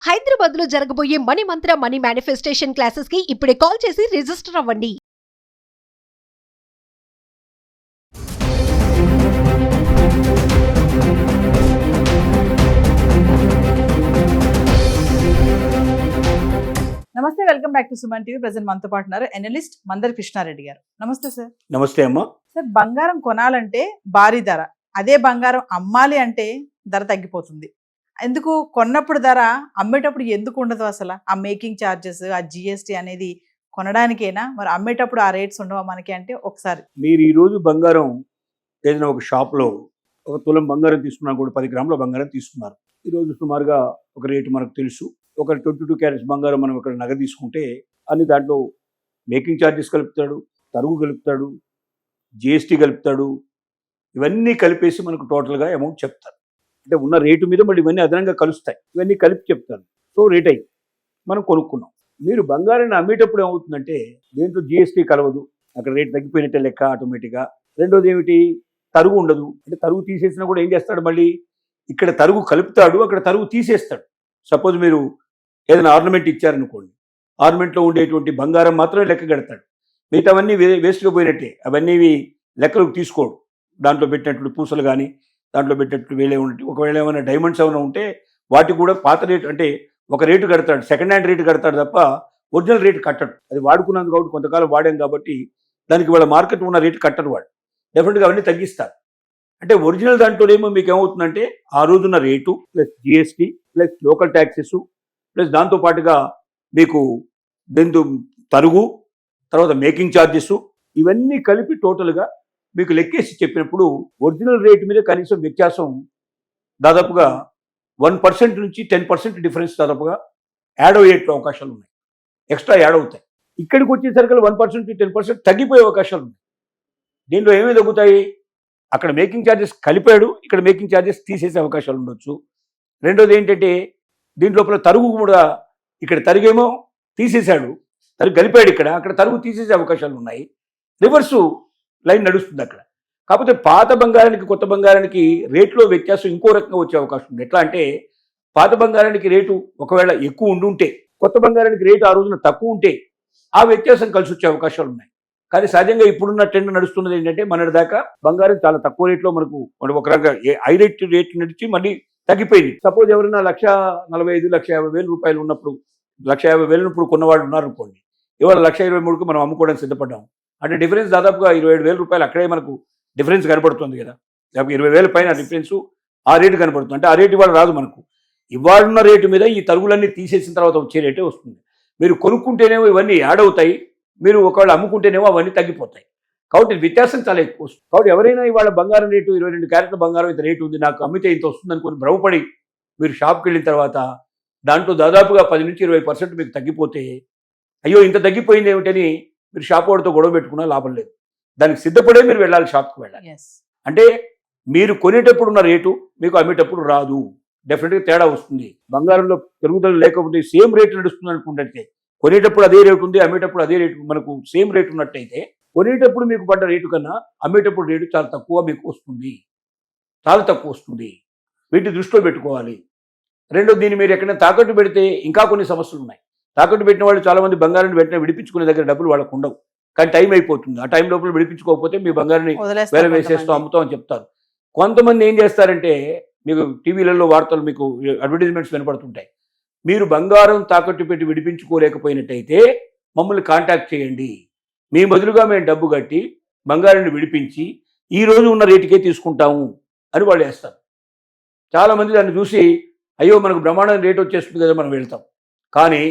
హైదరాబాద్ లో జరగబోయే మనీ మంత్ర money manifestation classes కి ఇప్పుడే కాల్ చేసి రిజిస్టర్ అవ్వండి. నమస్తే, welcome back to Suman TV. Present మనతో పాటు ఉన్నారు ఎనలిస్ట్ మందరి కృష్ణారెడ్డి గారు. నమస్తే సార్. నమస్తే అమ్మా. సార్, బంగారం కొనాలంటే భారీ ధర, అదే బంగారం అమ్మాలి అంటే ధర తగ్గిపోతుంది. ఎందుకు కొన్నప్పుడు ధర, అమ్మేటప్పుడు ఎందుకు ఉండదు? అసలు ఆ మేకింగ్ ఛార్జెస్, ఆ జిఎస్టీ అనేది కొనడానికేనా? మరి అమ్మేటప్పుడు ఆ రేట్స్ ఉండవా మనకి? అంటే ఒకసారి మీరు ఈరోజు బంగారం ఏదైనా ఒక షాప్లో ఒక తులం బంగారం తీసుకున్నా కూడా 10 గ్రాముల బంగారం తీసుకున్నారు. ఈరోజు సుమారుగా ఒక రేటు మనకు తెలుసు. ఒక 22 క్యారెట్స్ బంగారం మనం ఇక్కడ నగ తీసుకుంటే అన్ని దాంట్లో మేకింగ్ ఛార్జెస్ కలుపుతాడు, తరుగు కలుపుతాడు, జిఎస్టీ కలుపుతాడు. ఇవన్నీ కలిపేసి మనకు టోటల్గా అమౌంట్ చెప్తారు. అంటే ఉన్న రేటు మీద మళ్ళీ ఇవన్నీ అదనంగా కలుస్తాయి. ఇవన్నీ కలిపి చెప్తారు. సో రేట్ అయ్యి మనం కొనుక్కున్నాం. మీరు బంగారాన్ని అమ్మేటప్పుడు ఏమవుతుందంటే దేంట్లో జిఎస్టీ కలవదు, అక్కడ రేటు తగ్గిపోయినట్టే లెక్క ఆటోమేటిక్గా. రెండోది ఏమిటి, తరుగు ఉండదు. అంటే తరుగు తీసేసినా కూడా ఏం చేస్తాడు, మళ్ళీ ఇక్కడ తరుగు కలుపుతాడు, అక్కడ తరుగు తీసేస్తాడు. సపోజ్ మీరు ఏదైనా ఆర్నమెంట్ ఇచ్చారనుకోండి, ఆర్నమెంట్లో ఉండేటువంటి బంగారం మాత్రమే లెక్క కడతాడు, మిగతావన్నీ వేస్ట్గా పోయినట్టే. అవన్నీ లెక్కలకు తీసుకోడు. దాంట్లో పెట్టినటువంటి పూసలు కానీ, దాంట్లో పెట్టినట్టు వేలే ఉన్నట్టు. ఒకవేళ ఏమైనా డైమండ్స్ ఏమైనా ఉంటే వాటికి కూడా పాత రేటు, అంటే ఒక రేటు కడతాడు, సెకండ్ హ్యాండ్ రేటు కడతాడు తప్ప ఒరిజినల్ రేటు కట్టడు. అది వాడుకున్నందుకు కాబట్టి కొంతకాలం వాడాం కాబట్టి దానికి వాళ్ళ మార్కెట్ ఉన్న రేటు కట్టరు వాడు. డెఫినెట్గా అవన్నీ తగ్గిస్తారు. అంటే ఒరిజినల్ దాంట్లోనేమో మీకు ఏమవుతుందంటే ఆ రోజున్న rate plus GST plus local taxes plus దాంతోపాటుగా మీకు దెందు తరుగు, తర్వాత మేకింగ్ ఛార్జెస్, ఇవన్నీ కలిపి టోటల్గా మీకు లెక్కేసి చెప్పినప్పుడు ఒరిజినల్ రేటు మీద కనీసం వ్యత్యాసం దాదాపుగా 1% నుంచి 10% డిఫరెన్స్ దాదాపుగా యాడ్ అయ్యే అవకాశాలు ఉన్నాయి, ఎక్స్ట్రా యాడ్ అవుతాయి. ఇక్కడికి వచ్చేసరికి 1% నుంచి 10% తగ్గిపోయే అవకాశాలు ఉన్నాయి. దీంట్లో ఏమేమి తగ్గుతాయి, అక్కడ మేకింగ్ ఛార్జెస్ కలిపాడు, ఇక్కడ మేకింగ్ ఛార్జెస్ తీసేసే అవకాశాలు ఉండొచ్చు. రెండోది ఏంటంటే దీంట్లోపల తరుగు కూడా, ఇక్కడ తరుగేమో తీసేశాడు, తరుగు కలిపాడు, అక్కడ తరుగు తీసేసే అవకాశాలు ఉన్నాయి. రివర్సు లైన్ నడుస్తుంది అక్కడ. కాకపోతే పాత బంగారానికి కొత్త బంగారానికి రేట్లో వ్యత్యాసం ఇంకో రకంగా వచ్చే అవకాశం ఉంది. ఎట్లా అంటే పాత బంగారానికి రేటు ఒకవేళ ఎక్కువ ఉండుంటే, కొత్త బంగారానికి రేటు ఆ రోజున తక్కువ ఉంటే ఆ వ్యత్యాసం కలిసి వచ్చే అవకాశాలు ఉన్నాయి. కానీ సహజంగా ఇప్పుడున్న ట్రెండ్ నడుస్తున్నది ఏంటంటే మొన్నటి దాకా బంగారం చాలా తక్కువ రేట్లో మనకు ఒక రకంగా హై రేట్ నడిచి మళ్ళీ తగ్గిపోయింది. సపోజ్ ఎవరైనా 1,45,000 1,50,000 రూపాయలు ఉన్నప్పుడు, 1,50,000 ఉన్నప్పుడు కొన్నవాళ్ళు ఉన్నారనుకోండి, ఇవాళ 1,23,000కు మనం అమ్ముకోవడానికి సిద్ధపడ్డాం. అంటే డిఫరెన్స్ దాదాపుగా 27,000 రూపాయలు అక్కడే మనకు డిఫరెన్స్ కనపడుతుంది కదా. 20,000 పైన డిఫరెన్స్ ఆ రేటు కనపడుతుంది. అంటే ఆ రేటు ఇవాళ రాదు మనకు. ఇవాళ రేటు మీద ఈ తరుగులన్నీ తీసేసిన తర్వాత వచ్చే రేటే వస్తుంది. మీరు కొనుక్కుంటేనేమో ఇవన్నీ యాడ్ అవుతాయి, మీరు ఒకవేళ అమ్ముకుంటేనేమో అవన్నీ తగ్గిపోతాయి. కాబట్టి వ్యత్యాసం చాలా ఎక్కువ వస్తుంది. కాబట్టి ఎవరైనా ఇవాళ బంగారం రేటు 22 క్యారెట్ల బంగారం ఇంత రేటు ఉంది, నాకు అమ్మితే ఇంత వస్తుంది అనుకుని భ్రమపడి మీరు షాప్కి వెళ్ళిన తర్వాత దాంట్లో దాదాపుగా 10 నుంచి 20% మీకు తగ్గిపోతే, అయ్యో ఇంత తగ్గిపోయింది ఏమిటని మీరు షాప్ వాడితో గొడవ పెట్టుకున్నా లాభం లేదు. దానికి సిద్ధపడే మీరు వెళ్ళాలి, షాప్కి వెళ్ళాలి. అంటే మీరు కొనేటప్పుడు ఉన్న రేటు మీకు అమ్మేటప్పుడు రాదు, డెఫినెట్గా తేడా వస్తుంది. బంగారంలో పెరుగుదల లేకపోతే సేమ్ రేటు నడుస్తుంది అనుకుంటే, కొనేటప్పుడు అదే రేటు ఉంది, అమ్మేటప్పుడు అదే రేటు, మనకు సేమ్ రేటు ఉన్నట్టయితే కొనేటప్పుడు మీకు పడ్డ రేటు కన్నా అమ్మేటప్పుడు రేటు చాలా తక్కువ మీకు వస్తుంది, చాలా తక్కువ వస్తుంది. వీటిని దృష్టిలో పెట్టుకోవాలి. రెండో, దీన్ని మీరు ఎక్కడైనా తాకట్టు పెడితే ఇంకా కొన్ని సమస్యలు ఉన్నాయి. తాకట్టు పెట్టిన వాళ్ళు చాలామంది బంగారాన్ని వెంటనే విడిపించుకునే దగ్గర డబ్బులు వాళ్ళకు ఉండవు, కానీ టైం అయిపోతుంది. ఆ టైం లోపల విడిపించుకోకపోతే మీ బంగారాన్ని వేరే వేసేస్తాం, అమ్ముతాం అని చెప్తారు. కొంతమంది ఏం చేస్తారంటే, మీకు టీవీలలో వార్తలు, మీకు అడ్వర్టైజ్మెంట్స్ వినపడుతుంటాయి, మీరు బంగారం తాకట్టు పెట్టి విడిపించుకోలేకపోయినట్టయితే మమ్మల్ని కాంటాక్ట్ చేయండి, మీ బదులుగా మేము డబ్బు కట్టి బంగారాన్ని విడిపించి ఈ రోజు ఉన్న రేటుకే తీసుకుంటాము అని వాళ్ళు వేస్తారు. చాలామంది దాన్ని చూసి అయ్యో మనకు బ్రహ్మాండం రేటు వచ్చేస్తుంది కదా మనం వెళ్తాం. కానీ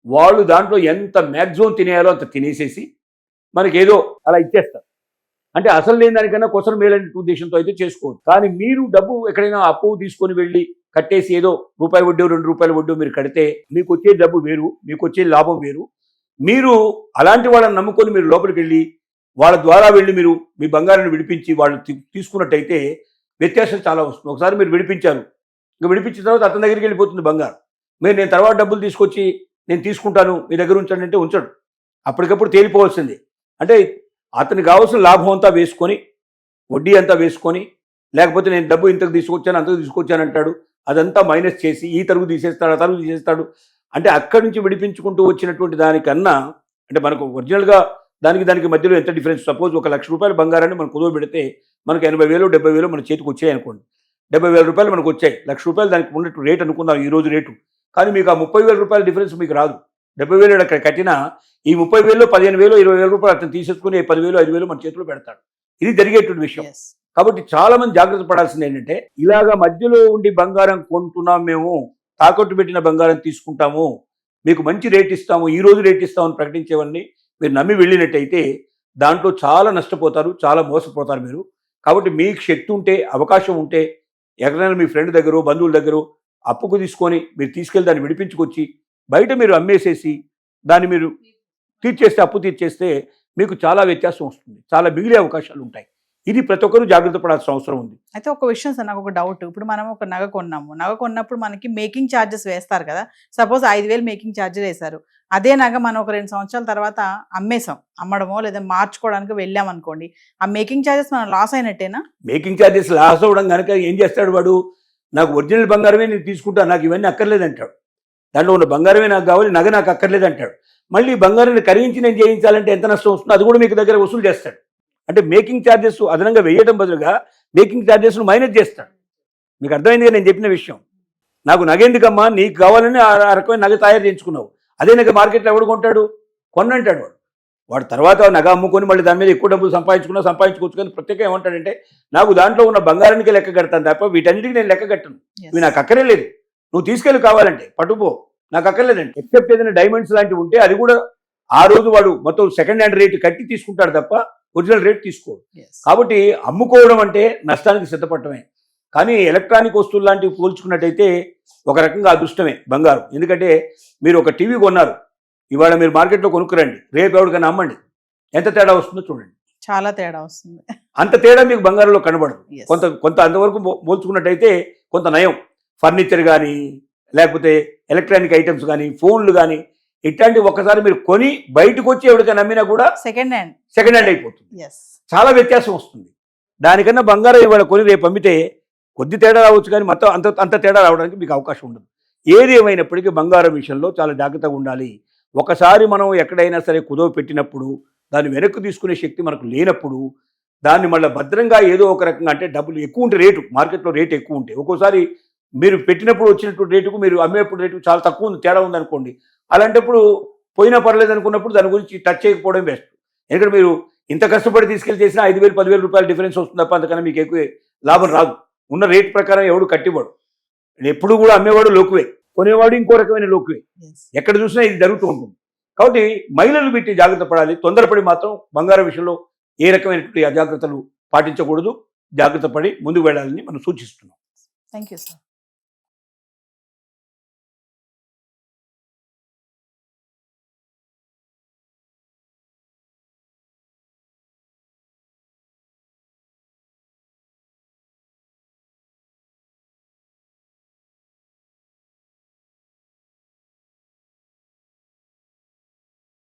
వాళ్ళు దాంట్లో ఎంత మ్యాక్సిమం తినేయాలో అంత తినేసేసి మనకి ఏదో అలా ఇచ్చేస్తారు. అంటే అసలు లేని దానికన్నా కొసరు మేలనే ఉద్దేశంతో అయితే చేసుకోవచ్చు. కానీ మీరు డబ్బు ఎక్కడైనా అప్పు తీసుకొని వెళ్ళి కట్టేసి ఏదో రూపాయి వడ్డీ 2 రూపాయల వడ్డీ మీరు కడితే మీకు వచ్చే డబ్బు వేరు, మీకు వచ్చే లాభం వేరు. మీరు అలాంటి వాళ్ళని నమ్ముకొని మీరు లోపలికి వెళ్ళి వాళ్ళ ద్వారా వెళ్ళి మీరు మీ బంగారాన్ని విడిపించి వాళ్ళు తీసుకున్నట్టయితే వ్యత్యాసం చాలా వస్తుంది. ఒకసారి మీరు విడిపించారు, ఇంకా విడిపించిన తర్వాత అతని దగ్గరికి వెళ్ళిపోతుంది బంగారం. నేను తర్వాత డబ్బులు తీసుకొచ్చి నేను తీసుకుంటాను మీ దగ్గర ఉంచండి అంటే ఉంచడు, అప్పటికప్పుడు తేలిపోవాల్సిందే. అంటే అతనికి కావాల్సిన లాభం అంతా వేసుకొని, వడ్డీ అంతా వేసుకొని, లేకపోతే నేను డబ్బు ఇంతకు తీసుకొచ్చాను అంతకు తీసుకొచ్చాను అంటాడు. అదంతా మైనస్ చేసి ఈ తరుగు తీసేస్తాడు ఆ తరుగు తీసేస్తాడు. అంటే అక్కడి నుంచి విడిపించుకుంటూ వచ్చినటువంటి దానికన్నా అంటే మనకు ఒరిజినల్గా దానికి మధ్యలో ఎంత డిఫరెన్స్? సపోజ్ ఒక ₹1,00,000 బంగారాన్ని మనం కుదువ పెడితే మనకు 80,000 70,000 మన చేతికి వచ్చాయి అనుకోండి. ₹70,000 మనకు వచ్చాయి. ₹1,00,000 దానికి ఉన్నట్టు రేట్ అనుకుందాం ఈ రోజు రేటు. కానీ మీకు ఆ ₹30,000 డిఫరెన్స్ మీకు రాదు. 70,000 అక్కడ కట్టినా ఈ 30,000లో 15,000 ₹20,000 అతను తీసేసుకుని 10,000 5,000 మన చేతిలో పెడతాడు. ఇది జరిగేటువంటి విషయం. Yes. కాబట్టి చాలా మంది జాగ్రత్త పడాల్సింది ఏంటంటే ఇలాగా మధ్యలో ఉండి బంగారం కొంటున్నాం మేము, తాకట్టు పెట్టిన బంగారం తీసుకుంటాము, మీకు మంచి రేట్ ఇస్తాము, ఈ రోజు రేట్ ఇస్తామని ప్రకటించేవన్నీ మీరు నమ్మి వెళ్ళినట్టయితే దాంట్లో చాలా నష్టపోతారు, చాలా మోసపోతారు మీరు. కాబట్టి మీకు శక్తి ఉంటే అవకాశం ఉంటే ఎక్కడైనా మీ ఫ్రెండ్ దగ్గర బంధువుల దగ్గర అప్పుకు తీసుకొని మీరు తీసుకెళ్ళి దాన్ని విడిపించుకొచ్చి బయట మీరు అమ్మేసేసి దాన్ని మీరు తీర్చేస్తే అప్పు తీర్చేస్తే మీకు చాలా వ్యత్యాసం వస్తుంది, చాలా మిగిలే అవకాశాలు ఉంటాయి. ఇది ప్రతి ఒక్కరూ జాగ్రత్త పడాల్సిన అవసరం ఉంది. అయితే ఒక విషయం సార్, నాకు ఒక డౌట్. ఇప్పుడు మనం ఒక నగ కొన్నాము, నగ కొన్నప్పుడు మనకి మేకింగ్ ఛార్జెస్ వేస్తారు కదా. సపోజ్ 5,000 మేకింగ్ ఛార్జెస్ వేశారు. అదే నగ మనం ఒక 2 సంవత్సరాల తర్వాత అమ్మేసాం, అమ్మడమో లేదా మార్చుకోవడానికి వెళ్ళాం అనుకోండి, ఆ మేకింగ్ ఛార్జెస్ మనం లాస్ అయినట్టేనా? మేకింగ్ ఛార్జెస్ లాస్ అవ్వడం కనుక ఏం చేస్తాడు వాడు? నాకు ఒరిజినల్ బంగారమే నేను తీసుకుంటా, నాకు ఇవన్నీ అక్కర్లేదంటాడు. దాంట్లో ఉన్న బంగారమే నాకు కావాలి, నగ నాకు అక్కర్లేదంటాడు. మళ్ళీ బంగారాన్ని కరిగించి నేను చేయించాలంటే ఎంత నష్టం వస్తుందో అది కూడా మీకు దగ్గర వసూలు చేస్తాడు. అంటే మేకింగ్ ఛార్జెస్ అదనంగా వేయడం బదులుగా మేకింగ్ ఛార్జెస్ను మైనస్ చేస్తాడు. మీకు అర్థమైందిగా నేను చెప్పిన విషయం? నాకు నగ ఎందుకమ్మా, నీకు కావాలని ఆ రకమైన నగ తయారు చేయించుకున్నావు, అదే నగ మార్కెట్లో ఎవడు కొంటాడు? కొన్నంటాడు వాడు తర్వాత నగ అమ్ముకొని మళ్ళీ దాని మీద ఎక్కువ డబ్బులు సంపాదించుకోవచ్చు. కానీ ప్రత్యేకంగా ఏమంటాడంటే నాకు దాంట్లో ఉన్న బంగారానికి లెక్క కడతాను తప్ప వీటన్నిటికీ నేను లెక్క కట్టను, ఇవి నాకు అక్కరే లేదు, నువ్వు తీసుకెళ్ళి కావాలంటే పట్టుపో, నాకు అక్కర్లేదండి. ఎక్సెప్ట్ ఏదైనా డైమండ్స్ లాంటివి ఉంటే అది కూడా ఆ రోజు వాడు మొత్తం సెకండ్ హ్యాండ్ రేట్ కట్టి తీసుకుంటాడు తప్ప ఒరిజినల్ రేట్ తీసుకోడు. కాబట్టి అమ్ముకోవడం అంటే నష్టానికి సిద్ధపడటమే. కానీ ఎలక్ట్రానిక్ వస్తువులు లాంటివి పోల్చుకున్నట్టయితే ఒక రకంగా అదృష్టమే బంగారం. ఎందుకంటే మీరు ఒక టీవీ కొన్నారు, ఇవాళ మీరు మార్కెట్లో కొనుక్కురండి, రేపు ఎవరికైనా అమ్మండి, ఎంత తేడా వస్తుందో చూడండి. చాలా తేడా వస్తుంది. అంత తేడా మీకు బంగారంలో కనబడదు. కొంత అంతవరకు పోల్చుకున్నట్టయితే కొంత నయం. ఫర్నిచర్ కానీ లేకపోతే ఎలక్ట్రానిక్ ఐటమ్స్ కానీ ఫోన్లు కానీ ఇట్లాంటివి ఒక్కసారి మీరు కొని బయటకు వచ్చి ఎవరికైనా నమ్మినా కూడా సెకండ్ హ్యాండ్ అయిపోతుంది. చాలా వ్యత్యాసం వస్తుంది. దానికన్నా బంగారం ఇవాళ కొని రేపు అమ్మితే కొద్ది తేడా రావచ్చు, కానీ మొత్తం అంత తేడా రావడానికి మీకు అవకాశం ఉండదు. ఏది ఏమైనప్పటికీ బంగారం విషయంలో చాలా జాగ్రత్తగా ఉండాలి. ఒకసారి మనం ఎక్కడైనా సరే కుదవ పెట్టినప్పుడు దాన్ని వెనక్కి తీసుకునే శక్తి మనకు లేనప్పుడు దాన్ని మళ్ళీ భద్రంగా ఏదో ఒక రకంగా, అంటే డబ్బులు ఎక్కువ ఉంటే రేటు, మార్కెట్లో రేటు ఎక్కువ ఉంటే ఒక్కోసారి మీరు పెట్టినప్పుడు వచ్చినటువంటి రేటుకు మీరు అమ్మేప్పుడు రేటు చాలా తక్కువ ఉంది, తేడా ఉందనుకోండి, అలాంటప్పుడు పోయినా పర్లేదు అనుకున్నప్పుడు దాని గురించి టచ్ చేయకపోవడం బెస్ట్. ఎందుకంటే మీరు ఇంత కష్టపడి తీసుకెళ్ళి చేసినా 5,000 10,000 డిఫరెన్స్ వస్తుంది తప్ప అంతకన్నా మీకు ఎక్కువ లాభం రాదు. ఉన్న రేట్ ప్రకారం ఎవడు కట్టివాడు, ఎప్పుడు కూడా అమ్మేవాడు లోకువే, కొనేవాడు ఇంకో రకమైన లోకువే. ఎక్కడ చూసినా ఇది జరుగుతూ ఉంటుంది. కాబట్టి మహిళలు పెట్టి జాగ్రత్త పడాలి. తొందరపడి మాత్రం బంగారం విషయంలో ఏ రకమైనటువంటి అజాగ్రత్తలు పాటించకూడదు. జాగ్రత్త పడి ముందుకు వెళ్ళాలని మనం సూచిస్తున్నాం. Thank you sir.